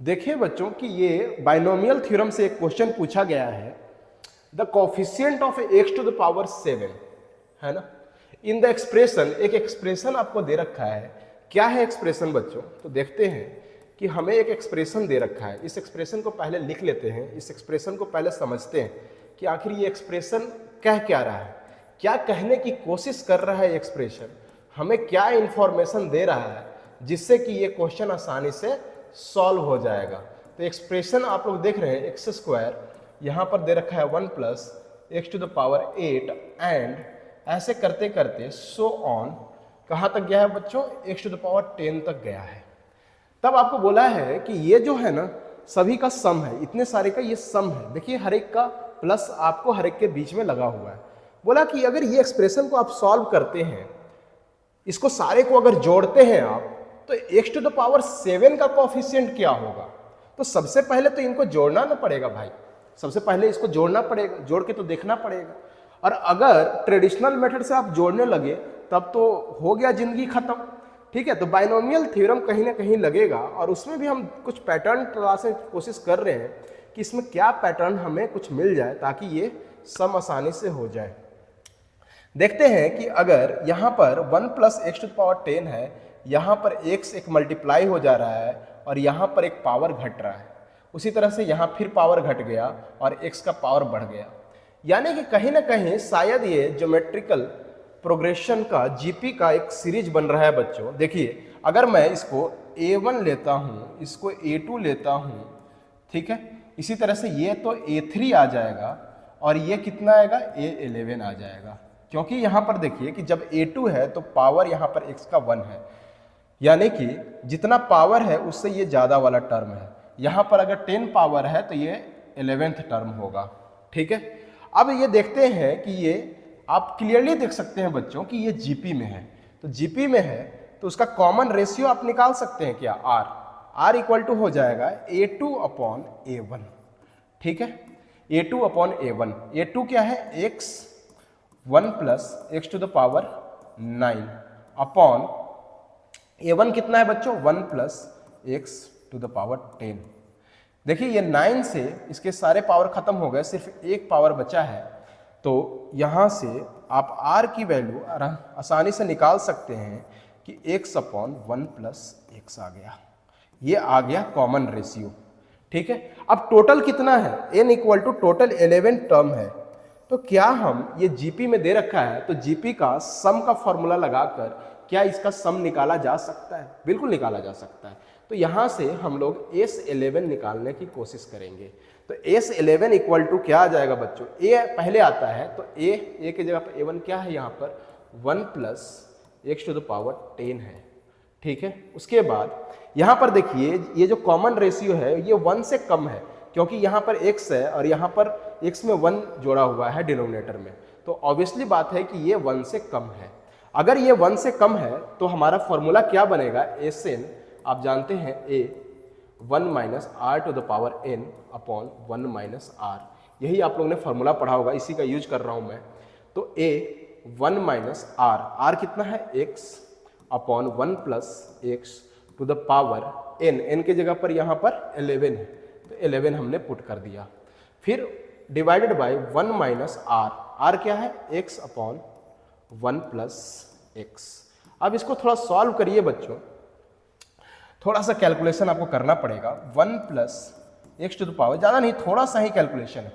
देखिए बच्चों कि ये बाइनोमियल थ्योरम से एक क्वेश्चन पूछा गया है, the coefficient of x to the power 7, है ना। इन द एक्सप्रेशन, एक एक्सप्रेशन आपको दे रखा है। क्या है एक्सप्रेशन बच्चों? तो देखते हैं कि हमें एक एक्सप्रेशन दे रखा है। इस एक्सप्रेशन को पहले लिख लेते हैं, इस एक्सप्रेशन को पहले समझते हैं कि आखिर ये एक्सप्रेशन कह क्या रहा है, क्या कहने की कोशिश कर रहा है एक्सप्रेशन, हमें क्या इंफॉर्मेशन दे रहा है जिससे कि ये क्वेश्चन आसानी से सॉल्व हो जाएगा। तो एक्सप्रेशन आप लोग देख रहे हैं, एक्स स्क्वायर यहाँ पर दे रखा है 1 plus x to the power 8 and ऐसे करते करते सो ऑन कहाँ तक गया है बच्चों? एक्स टू द पावर 10 तक गया है। तब आपको बोला है कि ये जो है ना सभी का सम है, इतने सारे का ये सम है। देखिए हर एक का प्लस आपको हर एक के बीच में लगा हुआ है। बोला कि अगर ये एक्सप्रेशन को आप सॉल्व करते हैं, इसको सारे को अगर जोड़ते हैं आप, तो x टू द पावर 7 का कोफिशिएंट क्या होगा? तो सबसे पहले तो इनको जोड़ना ना पड़ेगा भाई, सबसे पहले इसको जोड़ना पड़ेगा, जोड़ के तो देखना पड़ेगा। और अगर ट्रेडिशनल मेथड से आप जोड़ने लगे तब तो हो गया जिंदगी खत्म, ठीक है। तो बाइनोमियल थ्योरम कहीं ना कहीं लगेगा और उसमें भी हम कुछ पैटर्न तलाशने की कोशिश कर रहे हैं कि इसमें क्या पैटर्न हमें कुछ मिल जाए ताकि ये सम आसानी से हो जाए। देखते हैं कि अगर यहाँ पर 1 plus x to the power 10 है, यहाँ पर x एक मल्टीप्लाई हो जा रहा है और यहाँ पर एक पावर घट रहा है, उसी तरह से यहाँ फिर पावर घट गया और x का पावर बढ़ गया। यानी कि कहीं ना कहीं शायद ये ज्योमेट्रिकल प्रोग्रेशन का जीपी का एक सीरीज बन रहा है बच्चों। देखिए अगर मैं इसको a1 लेता हूँ, इसको a2 लेता हूँ, ठीक है, इसी तरह से ये तो a3 आ जाएगा और ये कितना आएगा? a11 आ जाएगा। क्योंकि यहाँ पर देखिए कि जब a2 है तो पावर यहाँ पर x का 1 है, यानी कि जितना पावर है उससे ये ज़्यादा वाला टर्म है। यहाँ पर अगर 10 पावर है तो ये 11th टर्म होगा, ठीक है। अब ये देखते हैं कि ये आप क्लियरली देख सकते हैं बच्चों कि ये जीपी में है। तो जीपी में है तो उसका कॉमन रेशियो आप निकाल सकते हैं क्या? आर इक्वल टू हो जाएगा a2 अपॉन a1, ठीक है, a2 अपॉन a1। a2 क्या है? x 1 plus x to the power 9 upon a1 कितना है बच्चों? 1 plus x to the power 10। देखिए ये 9 से इसके सारे पावर खत्म हो गए, सिर्फ एक पावर बचा है। तो यहाँ से आप r की वैल्यू आसानी से निकाल सकते हैं कि x अपॉन 1 प्लस एक्स आ गया। ये आ गया कॉमन रेशियो, ठीक है। अब टोटल कितना है? n equal to total 11 term है। तो क्या हम ये जीपी में दे रखा है तो जीपी का सम का फॉर्मूला लगाकर क्या इसका सम निकाला जा सकता है? बिल्कुल निकाला जा सकता है। तो यहाँ से हम लोग S11 निकालने की कोशिश करेंगे। तो S11 इक्वल टू क्या आ जाएगा बच्चों? A पहले आता है तो A की जगह पर A1 क्या है? यहाँ पर 1 plus x to the power 10 है, ठीक है। उसके बाद यहाँ पर देखिए ये जो कॉमन रेशियो है ये 1 से कम है, क्योंकि यहाँ पर x है और यहाँ पर x में 1 जोड़ा हुआ है डिनोमिनेटर में, तो ऑब्वियसली बात है कि ये 1 से कम है। अगर ये 1 से कम है तो हमारा फॉर्मूला क्या बनेगा? Sn आप जानते हैं a 1 minus r to the power n upon 1 minus r. यही आप लोगों ने फॉर्मूला पढ़ा होगा, इसी का यूज कर रहा हूँ मैं। तो a 1 माइनस आर कितना है? x upon 1 plus x to the power n के जगह पर यहाँ पर 11 है तो 11 हमने पुट कर दिया। फिर डिवाइडेड बाय 1 माइनस आर क्या है? x upon 1 plus x. अब इसको थोड़ा सॉल्व करिए बच्चों, थोड़ा सा कैलकुलेशन आपको करना पड़ेगा। 1 plus x to the power, ज़्यादा नहीं, थोड़ा सा ही कैलकुलेशन है,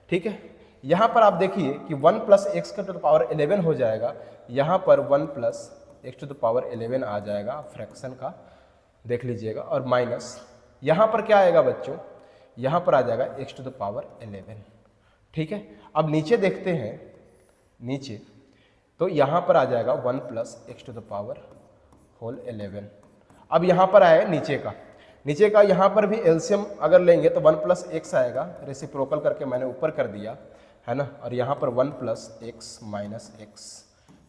ठीक है। यहाँ पर आप देखिए कि 1 plus x to the power 11 हो जाएगा, यहाँ पर 1 plus x to the power 11 आ जाएगा, फ्रैक्शन का देख लीजिएगा, और माइनस यहाँ पर क्या आएगा बच्चों? यहाँ पर आ जाएगा एक्स टू द पावर 11, ठीक है। अब नीचे देखते हैं, नीचे तो यहाँ पर आ जाएगा 1 plus x to the power whole 11। अब यहाँ पर आए नीचे का यहाँ पर भी एलसीएम अगर लेंगे तो 1 प्लस एक्स आएगा, रेसिप्रोकल करके मैंने ऊपर कर दिया है ना, और यहाँ पर 1 प्लस एक्स माइनस एक्स,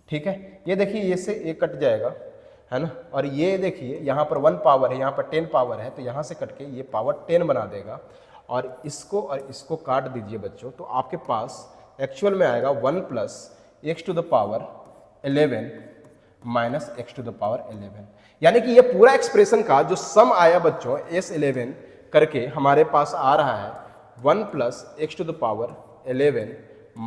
ठीक है। ये देखिए ये से एक कट जाएगा, है ना, और ये देखिए यहाँ पर 1 पावर है, यहाँ पर 10 पावर है, तो यहाँ से कट के ये पावर 10 बना देगा। और इसको काट दीजिए बच्चों, तो आपके पास एक्चुअल में आएगा 1 plus x to the power 11 minus x to the power 11। यानी कि ये पूरा एक्सप्रेशन का जो सम आया बच्चों S11 करके हमारे पास आ रहा है 1 plus x to the power 11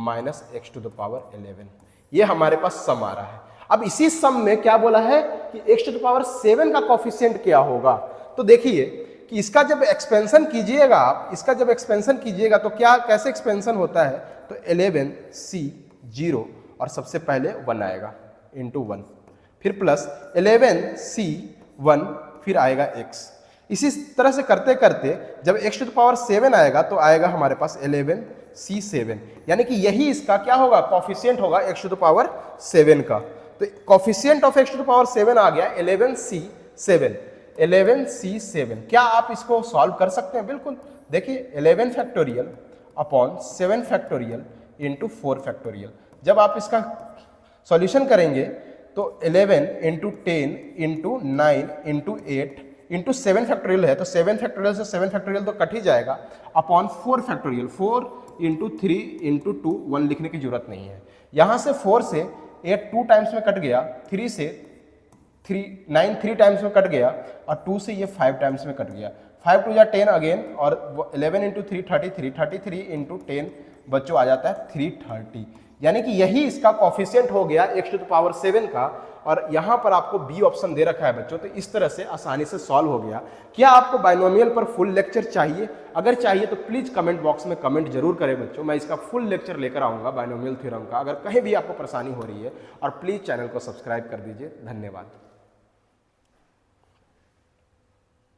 minus x to the power 11। ये हमारे पास सम आ रहा है। अब इसी सम में क्या बोला है कि एक्स टू द पावर 7 का कोफिशिएंट क्या होगा। तो देखिए कि इसका जब एक्सपेंशन कीजिएगा आप, इसका जब एक्सपेंशन कीजिएगा तो क्या कैसे एक्सपेंशन होता है, तो 11c 0 और सबसे पहले 1 आएगा इंटू 1, फिर प्लस 11c 1, फिर आएगा x। इसी तरह से करते करते जब x टू द पावर 7 आएगा तो आएगा हमारे पास 11c7, यानी कि यही इसका क्या होगा, कोफिशिएंट होगा x टू द पावर 7 का। तो coefficient of x to the power 7 आ गया 11c7। 11c7 क्या आप इसको सॉल्व कर सकते हैं? बिल्कुल। देखिए 11 factorial upon 7 factorial into 4 factorial, जब आप इसका सॉल्यूशन करेंगे तो 11 into 10 into 9 into 8 into 7 factorial है, तो 7 फैक्टोरियल से 7 फैक्टोरियल तो कट ही जाएगा, अपॉन 4 फैक्टोरियल, 4 इंटू 3 इंटू 2, 1 लिखने की जरूरत नहीं है। यहाँ से 4 से 8 2 टाइम्स में कट गया, 3 से 9 3 टाइम्स में कट गया, और 2 से ये 5 टाइम्स में कट गया। 5 टू या 10 अगेन, और 11 इंटू 3 33, 33 इंटू 10 बच्चों आ जाता है 330, यानी कि यही इसका कोफिशिएंट हो गया x टू द पावर 7 का। और यहाँ पर आपको बी ऑप्शन दे रखा है बच्चों, तो इस तरह से आसानी से सॉल्व हो गया। क्या आपको बाइनोमियल पर फुल लेक्चर चाहिए? अगर चाहिए तो प्लीज कमेंट बॉक्स में कमेंट जरूर करें बच्चों, मैं इसका फुल लेक्चर लेकर आऊँगा बाइनोमियल थ्योरम का। अगर कहीं भी आपको परेशानी हो रही है, और प्लीज चैनल को सब्सक्राइब कर दीजिए। धन्यवाद।